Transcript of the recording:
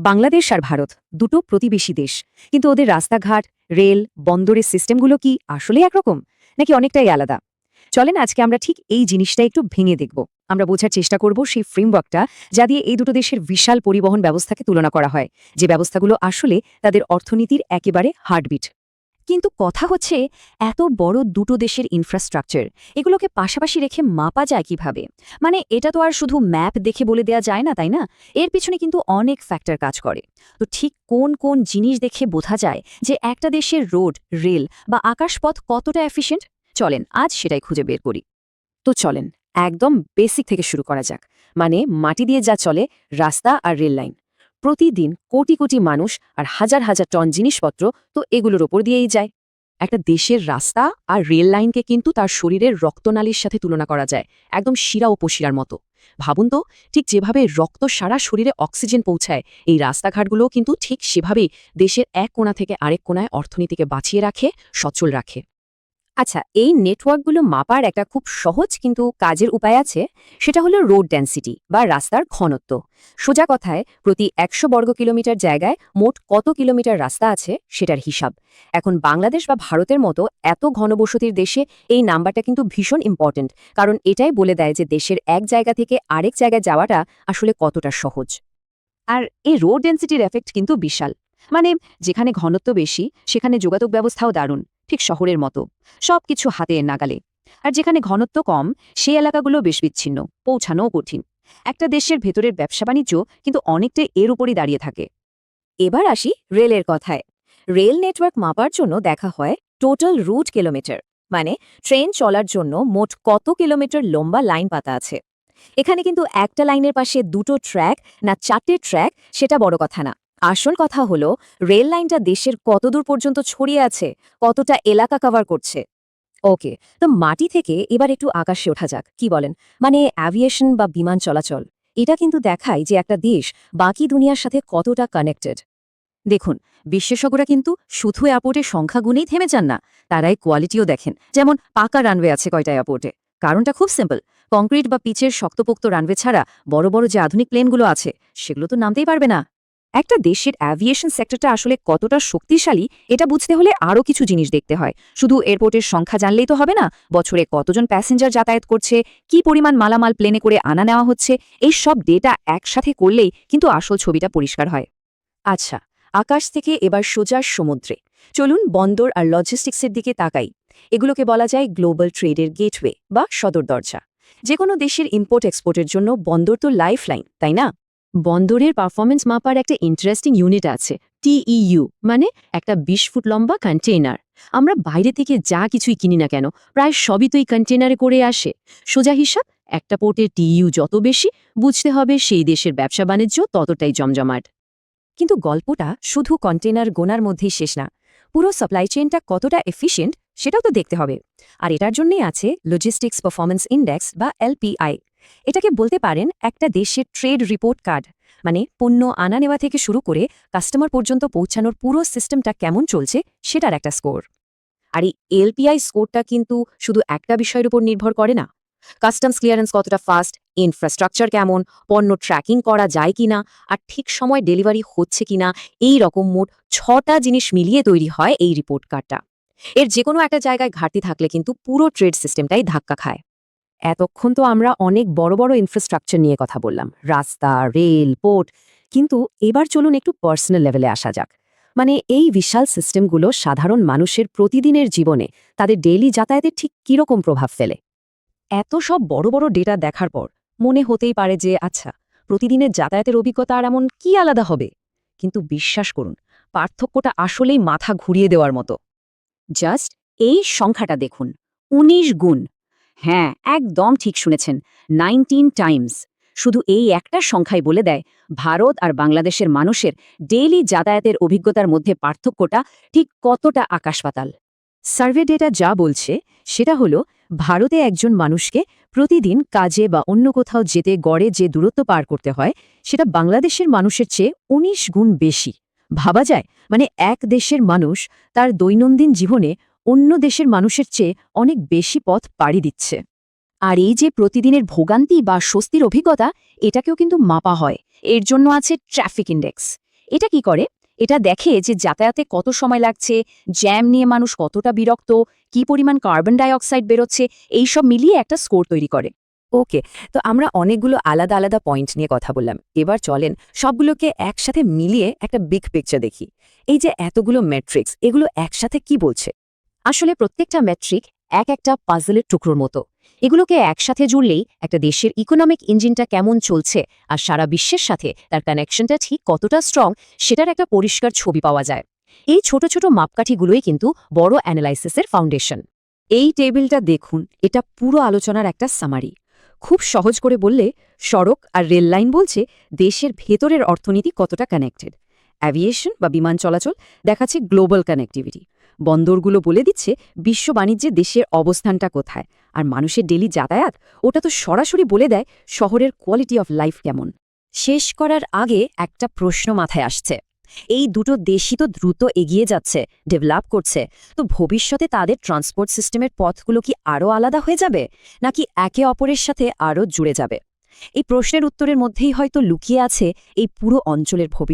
বাংলাদেশ আর ভারত দুটো প্রতিবেশী দেশ, কিন্তু ওদের রাস্তাঘাট, রেল, বন্দরের সিস্টেমগুলো কি আসলে একরকম নাকি অনেকটাই আলাদা? চলেন আজকে আমরা ঠিক এই জিনিসটা একটু ভেঙে দেখব। আমরা বোঝার চেষ্টা করব সেই ফ্রেমওয়ার্কটা যা দিয়ে এই দুটো দেশের বিশাল পরিবহন ব্যবস্থাকে তুলনা করা হয়, যে ব্যবস্থাগুলো আসলে তাদের অর্থনীতির একেবারে হার্টবিট। কিন্তু কথা হচ্ছে, এত বড় দুটো দেশের ইনফ্রাস্ট্রাকচার, এগুলোকে পাশাপাশি রেখে মাপা যায় কিভাবে? মানে এটা তো আর শুধু ম্যাপ দেখে বলে দেয়া যায় না, তাই না? এর পিছনে কিন্তু অনেক ফ্যাক্টর কাজ করে। তো ঠিক কোন কোন জিনিস দেখে বোঝা যায় যে একটা দেশের রোড, রেল বা আকাশপথ কতটা এফিশিয়েন্ট? চলেন আজ সেটাই খুঁজে বের করি। তো চলেন একদম বেসিক থেকে শুরু করা যাক। মানে মাটি দিয়ে যা চলে, রাস্তা আর রেল লাইন, প্রতিদিন কোটি কোটি মানুষ আর হাজার হাজার টন জিনিসপত্র তো এগুলোর ওপর দিয়েই যায়। একটা দেশের রাস্তা আর রেল লাইনকে কিন্তু তার শরীরের রক্তনালীর সাথে তুলনা করা যায়, একদম শিরা উপশিরার মতো। ভাবুন তো, ঠিক যেভাবে রক্ত সারা শরীরে অক্সিজেন পৌঁছায়, এই রাস্তাঘাটগুলোও কিন্তু ঠিক সেভাবেই দেশের এক কোণা থেকে আরেক কোণায় অর্থনীতিকে বাঁচিয়ে রাখে, সচল রাখে। আচ্ছা, এই নেটওয়ার্কগুলো মাপার একটা খুব সহজ কিন্তু কাজের উপায় আছে। সেটা হলো রোড ডেন্সিটি বা রাস্তার ঘনত্ব। সোজা কথায়, প্রতি ১০০ বর্গ কিলোমিটার জায়গায় মোট কত কিলোমিটার রাস্তা আছে সেটার হিসাব। এখন বাংলাদেশ বা ভারতের মতো এত ঘনবসতির দেশে এই নাম্বারটা কিন্তু ভীষণ ইম্পর্ট্যান্ট, কারণ এটাই বলে দেয় যে দেশের এক জায়গা থেকে আরেক জায়গায় যাওয়াটা আসলে কতটা সহজ। আর এই রোড ডেন্সিটির এফেক্ট কিন্তু বিশাল। মানে যেখানে ঘনত্ব বেশি সেখানে যোগাযোগ ব্যবস্থাও দারুণ, ঠিক শহরের মতো, সবকিছু হাতে নাগালে। আর যেখানে ঘনত্ব কম, সেই এলাকাগুলো বেশ বিচ্ছিন্ন, পৌঁছানোও কঠিন। একটা দেশের ভেতরের ব্যবসা বাণিজ্য কিন্তু অনেকটাই এর উপরই দাঁড়িয়ে থাকে। এবার আসি রেলের কথায়। রেল নেটওয়ার্ক মাপার জন্য দেখা হয় টোটাল রুট কিলোমিটার, মানে ট্রেন চলার জন্য মোট কত কিলোমিটার লম্বা লাইন পাতা আছে। এখানে কিন্তু একটা লাইনের পাশে দুটো ট্র্যাক না চারটে ট্র্যাক সেটা বড় কথা না। আসল কথা হলো রেল লাইনটা দেশের কতদূর পর্যন্ত ছড়িয়ে আছে, কতটা এলাকা কভার করছে। ওকে, তো মাটি থেকে এবার একটু আকাশে ওঠা যাক, কি বলেন? মানে অ্যাভিয়েশন বা বিমান চলাচল, এটা কিন্তু দেখায় যে একটা দেশ বাকি দুনিয়ার সাথে কতটা কানেক্টেড। দেখুন, বিশেষজ্ঞরা কিন্তু শুধু এয়ারপোর্টের সংখ্যা গুনেই থেমে যান না, তারাই কোয়ালিটিও দেখেন। যেমন পাকা রানওয়ে আছে কয়টা এয়ারপোর্টে? কারণটা খুব সিম্পল। কংক্রিট বা পিচের শক্তপোক্ত রানওয়ে ছাড়া বড় বড় যে আধুনিক প্লেনগুলো আছে সেগুলো তো নামতেই পারবে না। একটা দেশের অ্যাভিয়েশন সেক্টরটা আসলে কতটা শক্তিশালী এটা বুঝতে হলে আরও কিছু জিনিস দেখতে হয়। শুধু এয়ারপোর্টের সংখ্যা জানলেই তো হবে না। বছরে কতজন প্যাসেঞ্জার যাতায়াত করছে, কি পরিমাণ মালামাল প্লেনে করে আনা নেওয়া হচ্ছে, এই সব ডেটা একসাথে করলেই কিন্তু আসল ছবিটা পরিষ্কার হয়। আচ্ছা, আকাশ থেকে এবার সোজা সমুদ্রে। চলুন বন্দর আর লজিস্টিক্সের দিকে তাকাই। এগুলোকে বলা যায় গ্লোবাল ট্রেডের গেটওয়ে বা সদর দরজা। যে কোনো দেশের ইম্পোর্ট এক্সপোর্টের জন্য বন্দর তো লাইফ লাইন, তাই না? বন্দরের পারফরমেন্স মাপার একটা ইন্টারেস্টিং ইউনিট আছে, টিইইউ, মানে একটা ২০ ফুট লম্বা কন্টেইনার। আমরা বাইরে থেকে যা কিছুই কিনি না কেন, প্রায় সবই তো এই কন্টেইনারে করে আসে। সোজা হিসাব, একটা পোর্টের টিইইউ যত বেশি, বুঝতে হবে সেই দেশের ব্যবসা বাণিজ্য ততটাই জমজমাট। কিন্তু গল্পটা শুধু কন্টেনার গোনার মধ্যেই শেষ না। পুরো সাপ্লাই চেইনটা কতটা এফিশিয়েন্ট সেটাও তো দেখতে হবে। আর এটার জন্যই আছে লজিস্টিক্স পারফরমেন্স ইন্ডেক্স বা এলপিআই। এটাকে বলতে পারেন একটা দেশের ট্রেড রিপোর্ট কার্ড। মানে পণ্য আনা নেওয়া থেকে শুরু করে কাস্টমার পর্যন্ত পৌঁছানোর পুরো সিস্টেমটা কেমন চলছে সেটার একটা স্কোর। আর এই এলপিআই স্কোরটা কিন্তু শুধু একটা বিষয়ের উপর নির্ভর করে না। কাস্টমস ক্লিয়ারেন্স কতটা ফাস্ট, ইনফ্রাস্ট্রাকচার কেমন, পণ্য ট্র্যাকিং করা যায় কিনা, আর ঠিক সময় ডেলিভারি হচ্ছে কিনা, এই রকম মোট ৬টা জিনিস মিলিয়ে তৈরি হয় এই রিপোর্ট কার্ডটা। এর যে কোনো একটা জায়গায় ঘাটতি থাকলে কিন্তু পুরো ট্রেড সিস্টেমটাই ধাক্কা খায়। এতক্ষণ তো আমরা অনেক বড় বড় ইনফ্রাস্ট্রাকচার নিয়ে কথা বললাম, রাস্তা, রেল, পোর্ট। কিন্তু এবার চলুন একটু পার্সোনাল লেভেলে আসা যাক। মানে এই বিশাল সিস্টেমগুলো সাধারণ মানুষের প্রতিদিনের জীবনে, তাদের ডেইলি যাতায়াতে ঠিক কীরকম প্রভাব ফেলে? এত সব বড় বড় ডেটা দেখার পর মনে হতেই পারে যে আচ্ছা, প্রতিদিনের যাতায়াতের অভিজ্ঞতা আর এমন কি আলাদা হবে? কিন্তু বিশ্বাস করুন, পার্থক্যটা আসলেই মাথা ঘুরিয়ে দেওয়ার মতো। জাস্ট এই সংখ্যাটা দেখুন, ১৯ গুণ। হ্যাঁ, একদম ঠিক শুনেছেন, 19 টাইমস। শুধু এই একটা সংখ্যাই বলে দেয় ভারত আর বাংলাদেশের মানুষের ডেইলি যাতায়াতের অভিজ্ঞতার মধ্যে পার্থক্যটা ঠিক কতটা আকাশ-পাতাল। সার্ভে ডেটা যা বলছে সেটা হলো, ভারতে একজন মানুষকে প্রতিদিন কাজে বা অন্য কোথাও যেতে গড়ে যে দূরত্ব পার করতে হয় সেটা বাংলাদেশের মানুষের চেয়ে ১৯ গুণ বেশি। ভাবা যায়, মানে এক দেশের মানুষ তার দৈনন্দিন জীবনে অন্য দেশের মানুষের চেয়ে অনেক বেশি পথ পাড়ি দিচ্ছে। আর এই যে প্রতিদিনের ভোগান্তি বা স্বস্তির অভিজ্ঞতা, এটাকেও কিন্তু মাপা হয়। এর জন্য আছে ট্রাফিক ইন্ডেক্স। এটা কি করে? এটা দেখে যে যাতায়াতে কত সময় লাগছে, জ্যাম নিয়ে মানুষ কতটা বিরক্ত, কি পরিমাণ কার্বন ডাই অক্সাইড বেরোচ্ছে, এইসব মিলিয়ে একটা স্কোর তৈরি করে। ওকে, তো আমরা অনেকগুলো আলাদা আলাদা পয়েন্ট নিয়ে কথা বললাম। এবার চলেন সবগুলোকে একসাথে মিলিয়ে একটা বিগ পিকচার দেখি। এই যে এতগুলো ম্যাট্রিক্স, এগুলো একসাথে কি বলছে? আসলে প্রত্যেকটা ম্যাট্রিক এক একটা পাজলের টুকরোর মতো। এগুলোকে একসাথে জুড়লেই একটা দেশের ইকোনমিক ইঞ্জিনটা কেমন চলছে আর সারা বিশ্বের সাথে তার কানেকশনটা ঠিক কতটা স্ট্রং সেটার একটা পরিষ্কার ছবি পাওয়া যায়। এই ছোট ছোট মাপকাঠিগুলোই কিন্তু বড় অ্যানালাইসিসের ফাউন্ডেশন। এই টেবিলটা দেখুন, এটা পুরো আলোচনার একটা সামারি। খুব সহজ করে বললে, সড়ক আর রেল লাইন বলছে দেশের ভেতরের অর্থনীতি কতটা কানেক্টেড। অ্যাভিয়েশন বা বিমান চলাচল দেখাচ্ছে গ্লোবাল কানেক্টিভিটি। বন্দরগুলো বলে দিচ্ছে বিশ্ব বাণিজ্যে দেশের অবস্থানটা কোথায়। আর মানুষের ডেলি যাতায়াত, ওটা তো সরাসরি বলে দেয় শহরের কোয়ালিটি অফ লাইফ কেমন। শেষ করার আগে একটা প্রশ্ন মাথায় আসছে। এই দুটো দেশই তো দ্রুত এগিয়ে যাচ্ছে, ডেভেলপ করছে, তো ভবিষ্যতে তাদের ট্রান্সপোর্ট সিস্টেমের পথগুলো কি আরও আলাদা হয়ে যাবে, নাকি একে অপরের সাথে আরও জুড়ে যাবে? এই প্রশ্নের উত্তরের মধ্যেই হয়তো লুকিয়ে আছে এই পুরো অঞ্চলের ভবিষ্যৎ।